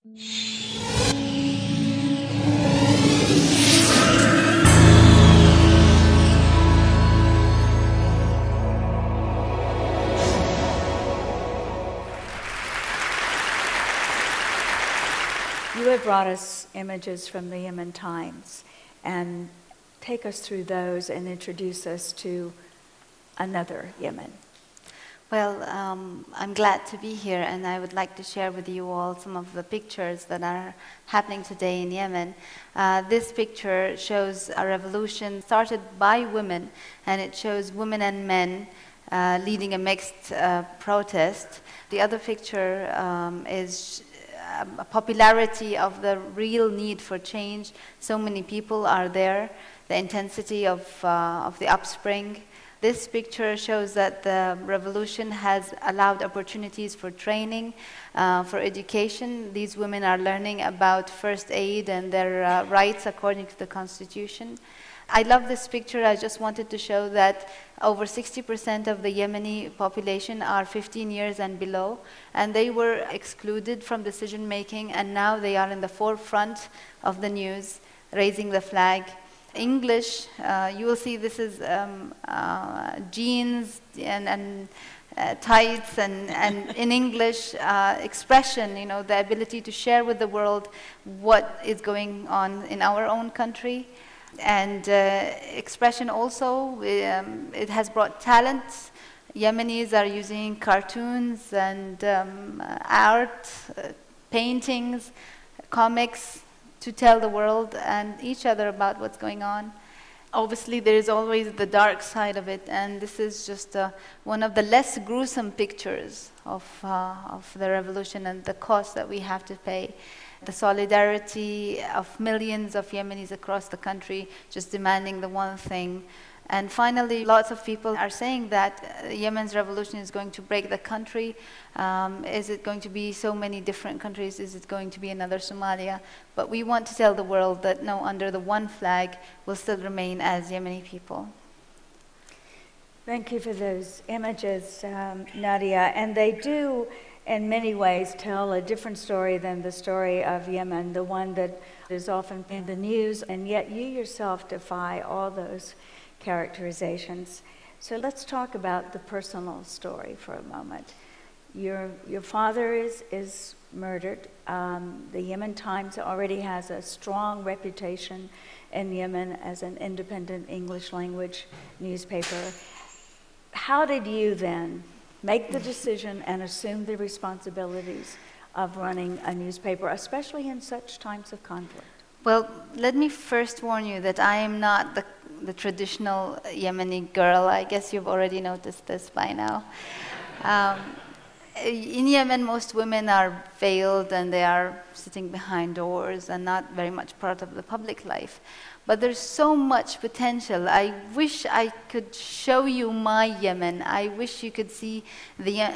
You have brought us images from the Yemen Times, and take us through those and introduce us to another Yemen. Well, I'm glad to be here, and I would like to share with you all some of the pictures that are happening today in Yemen. This picture shows a revolution started by women, and it shows women and men leading a mixed protest. The other picture is a popularity of the real need for change. So many people are there, the intensity of the upspring. This picture shows that the revolution has allowed opportunities for training, for education. These women are learning about first aid and their rights according to the constitution. I love this picture. I just wanted to show that over 60% of the Yemeni population are 15 years and below, and they were excluded from decision making, and now they are in the forefront of the news, raising the flag. English, you will see this is jeans and tights, and in English, expression, you know, the ability to share with the world what is going on in our own country. And expression also, it has brought talent. Yemenis are using cartoons and art, paintings, comics to tell the world and each other about what's going on. Obviously, there is always the dark side of it, and this is just one of the less gruesome pictures of the revolution and the cost that we have to pay. The solidarity of millions of Yemenis across the country just demanding the one thing. And finally, lots of people are saying that Yemen's revolution is going to break the country. Is it going to be so many different countries? Is it going to be another Somalia? But we want to tell the world that no, under the one flag, we'll still remain as Yemeni people. Thank you for those images, Nadia. And they do, in many ways, tell a different story than the story of Yemen, the one that is often in the news, and yet you yourself defy all those characterizations. So let's talk about the personal story for a moment. Your father is murdered. The Yemen Times already has a strong reputation in Yemen as an independent English language newspaper. How did you then make the decision and assume the responsibilities of running a newspaper, especially in such times of conflict? Well, let me first warn you that I am not the traditional Yemeni girl. I guess you've already noticed this by now. In Yemen, most women are veiled and they are sitting behind doors and not very much part of the public life. But there's so much potential. I wish I could show you my Yemen. I wish you could see the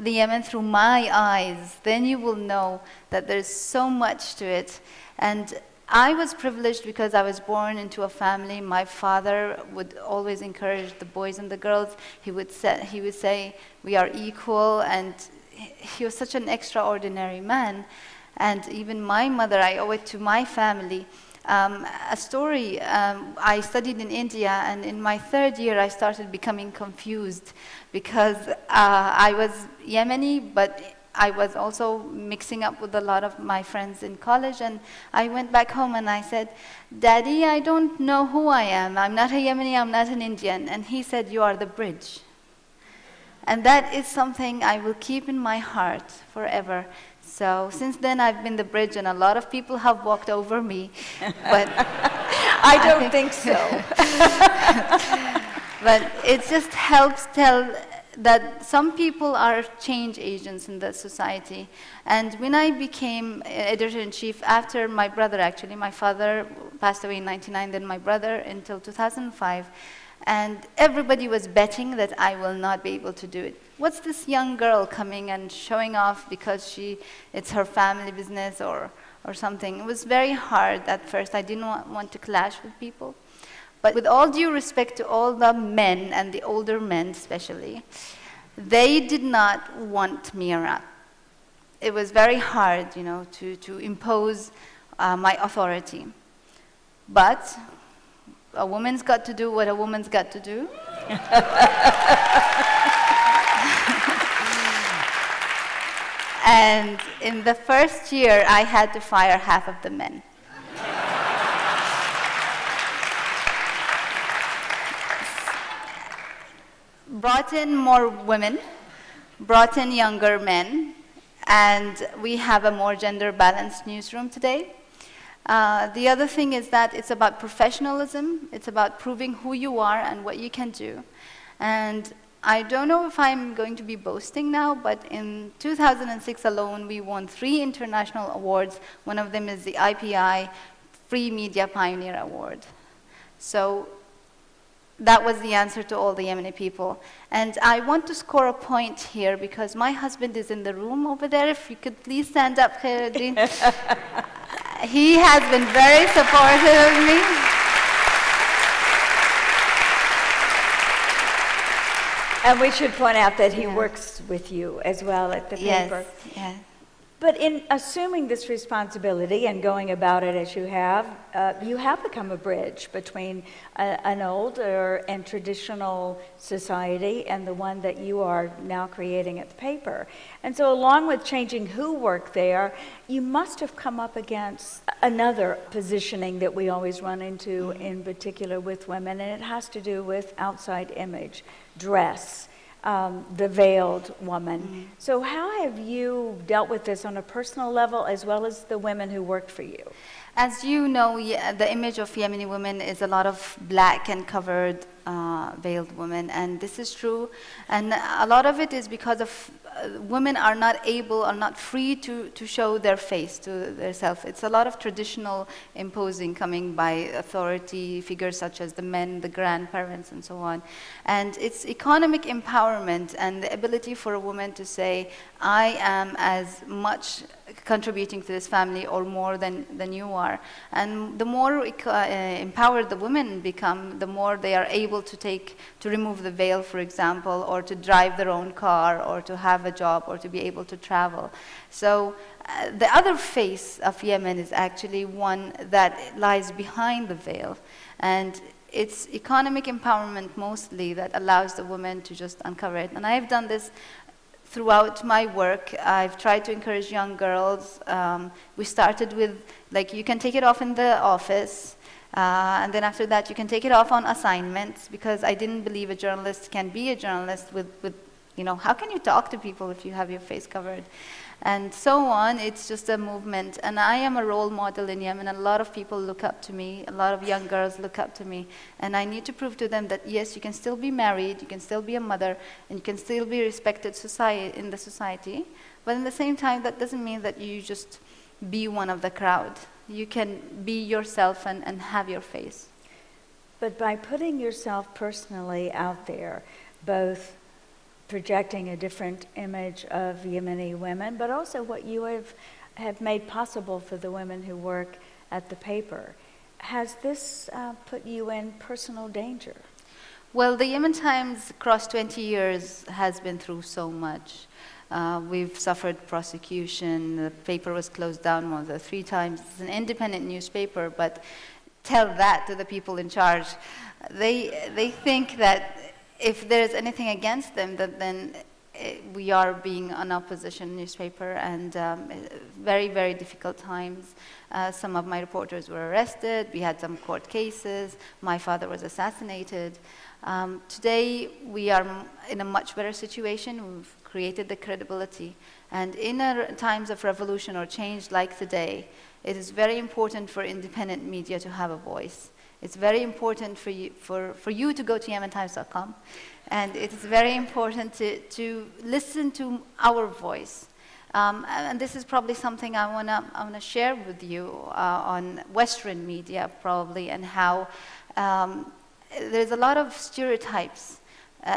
Yemen through my eyes. Then you will know that there's so much to it. And I was privileged because I was born into a family. My father would always encourage the boys and the girls. He would say, we are equal, and he was such an extraordinary man. And even my mother, I owe it to my family. A story, I studied in India, and in my third year I started becoming confused because I was Yemeni, but I was also mixing up with a lot of my friends in college, and I went back home and I said, Daddy, I don't know who I am. I'm not a Yemeni, I'm not an Indian. And he said, you are the bridge. And that is something I will keep in my heart forever. So since then I've been the bridge, and a lot of people have walked over me, but I don't think so. But it just helps tell that some people are change agents in the society. And when I became editor-in-chief, after my brother, actually, my father passed away in '99, then my brother until 2005, and everybody was betting that I will not be able to do it. What's this young girl coming and showing off because it's her family business or something? It was very hard at first. I didn't want to clash with people. But with all due respect to all the men, and the older men especially, they did not want me around. it was very hard, you know, to impose my authority. But a woman's got to do what a woman's got to do. And in the first year, I had to fire half of the men. Brought in more women, brought in younger men, and we have a more gender-balanced newsroom today. The other thing is that it's about professionalism. It's about proving who you are and what you can do. And I don't know if I'm going to be boasting now, but in 2006 alone, we won 3 international awards. One of them is the IPI Free Media Pioneer Award. So that was the answer to all the Yemeni people. And I want to score a point here because my husband is in the room over there. If you could please stand up, Khairuddin. He has been very supportive of me. And we should point out that he works with you as well at the paper. Yes. But in assuming this responsibility and going about it as you have become a bridge between an older and traditional society and the one that you are now creating at the paper. And so along with changing who worked there, you must have come up against another positioning that we always run into, in particular with women, and it has to do with outside image, dress. The veiled woman. So how have you dealt with this on a personal level as well as the women who worked for you? As you know, the image of Yemeni women is a lot of black and covered veiled women, and this is true. And a lot of it is because of women are not able or not free to show their face to their self. It's a lot of traditional imposing coming by authority figures such as the men, the grandparents, and so on. And it's economic empowerment and the ability for a woman to say, I am as much contributing to this family or more than you are. And the more empowered the women become, the more they are able to remove the veil, for example, or to drive their own car, or to have a job, or to be able to travel. So the other face of Yemen is actually one that lies behind the veil. And it's economic empowerment mostly that allows the woman to just uncover it. And I've done this throughout my work. I've tried to encourage young girls. We started with, like, you can take it off in the office, and then after that you can take it off on assignments, because I didn't believe a journalist can be a journalist with you know, how can you talk to people if you have your face covered? And so on. It's just a movement. And I am a role model in Yemen. A lot of people look up to me. A lot of young girls look up to me. And I need to prove to them that, yes, you can still be married, you can still be a mother, and you can still be respected in the society. But at the same time, that doesn't mean that you just be one of the crowd. You can be yourself and have your face. But by putting yourself personally out there, both projecting a different image of Yemeni women, but also what you have made possible for the women who work at the paper. Has this put you in personal danger? Well, the Yemen Times across 20 years has been through so much. We've suffered prosecution. The paper was closed down more than 3 times. It's an independent newspaper, but tell that to the people in charge. They think that if there's anything against them, then we are being an opposition newspaper, and very, very difficult times. Some of my reporters were arrested. We had some court cases. My father was assassinated. Today, we are in a much better situation. We've created the credibility. And in times of revolution or change like today, it is very important for independent media to have a voice. It's very important for you to go to YemenTimes.com, and it is very important to listen to our voice. And this is probably something I wanna share with you on Western media probably, and how there's a lot of stereotypes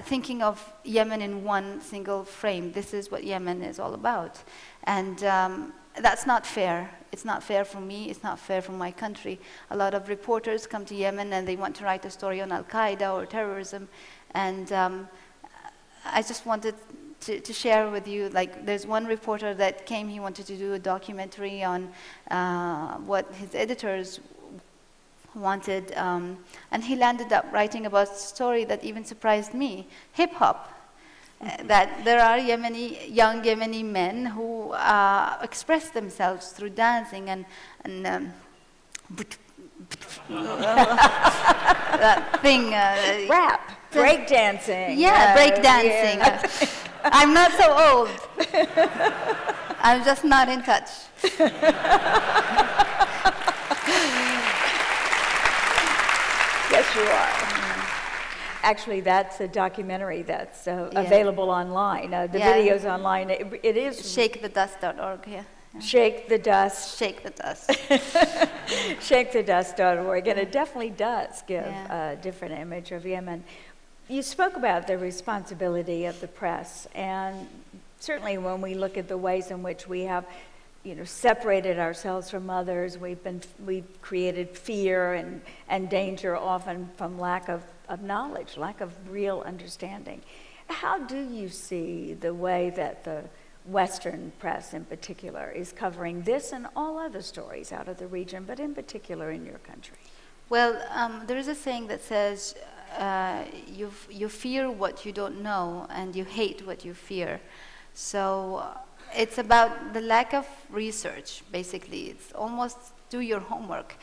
thinking of Yemen in one single frame. This is what Yemen is all about, and that's not fair. It's not fair for me. It's not fair for my country. A lot of reporters come to Yemen and they want to write a story on Al-Qaeda or terrorism. And I just wanted to share with you. Like, there's one reporter that came, he wanted to do a documentary on what his editors wanted, and he landed up writing about a story that even surprised me, hip-hop. That there are young Yemeni men who express themselves through dancing and that thing. Rap, break dancing. Yeah, break dancing. Yeah. I'm not so old. I'm just not in touch. Yes, you are. Actually, that's a documentary that's available online. The video's online. It is ShakeTheDust.org. Yeah. Shake the Dust. Shake the Dust. ShakeTheDust.org, and it definitely does give a different image of Yemen. You spoke about the responsibility of the press, and certainly when we look at the ways in which we have, separated ourselves from others, we've created fear and danger, often from lack of knowledge, lack of real understanding. How do you see the way that the Western press in particular is covering this and all other stories out of the region, but in particular in your country? Well, there is a saying that says, you fear what you don't know, and you hate what you fear. So it's about the lack of research, basically. It's almost do your homework,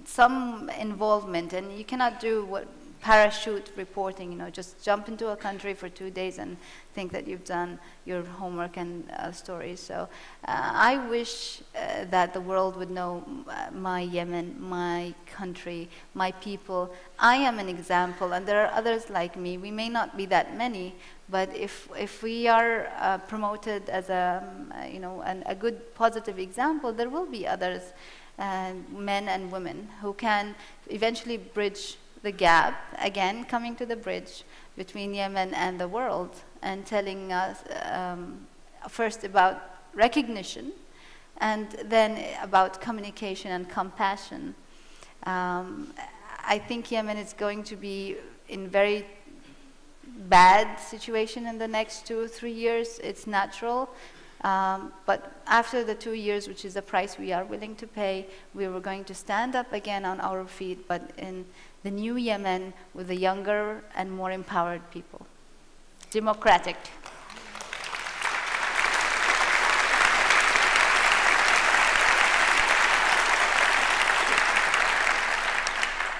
some involvement, and you cannot do what parachute reporting, just jump into a country for 2 days and think that you've done your homework and stories. So I wish that the world would know my Yemen, my country, my people. I am an example, and there are others like me. We may not be that many, but if we are promoted as a good positive example, there will be others, men and women, who can eventually bridge the gap, again, coming to the bridge between Yemen and the world, and telling us first about recognition, and then about communication and compassion. I think Yemen is going to be in very bad situation in the next 2 or 3 years. It's natural. But after the 2 years, which is the price we are willing to pay, we were going to stand up again on our feet, but in the new Yemen with the younger and more empowered people. Democratic.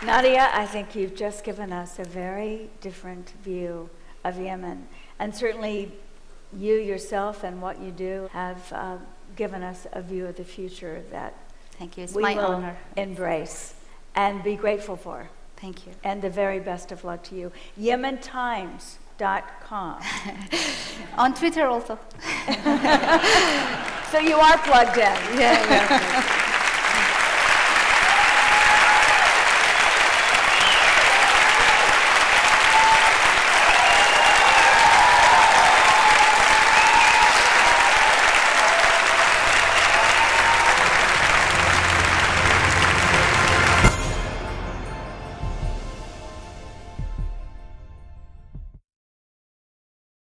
Nadia, I think you've just given us a very different view of Yemen, and certainly you yourself and what you do have given us a view of the future that Thank you. It's we my will honor. embrace and be grateful for. Thank you. And the very best of luck to you. YemenTimes.com. On Twitter also. So you are plugged in. Yeah.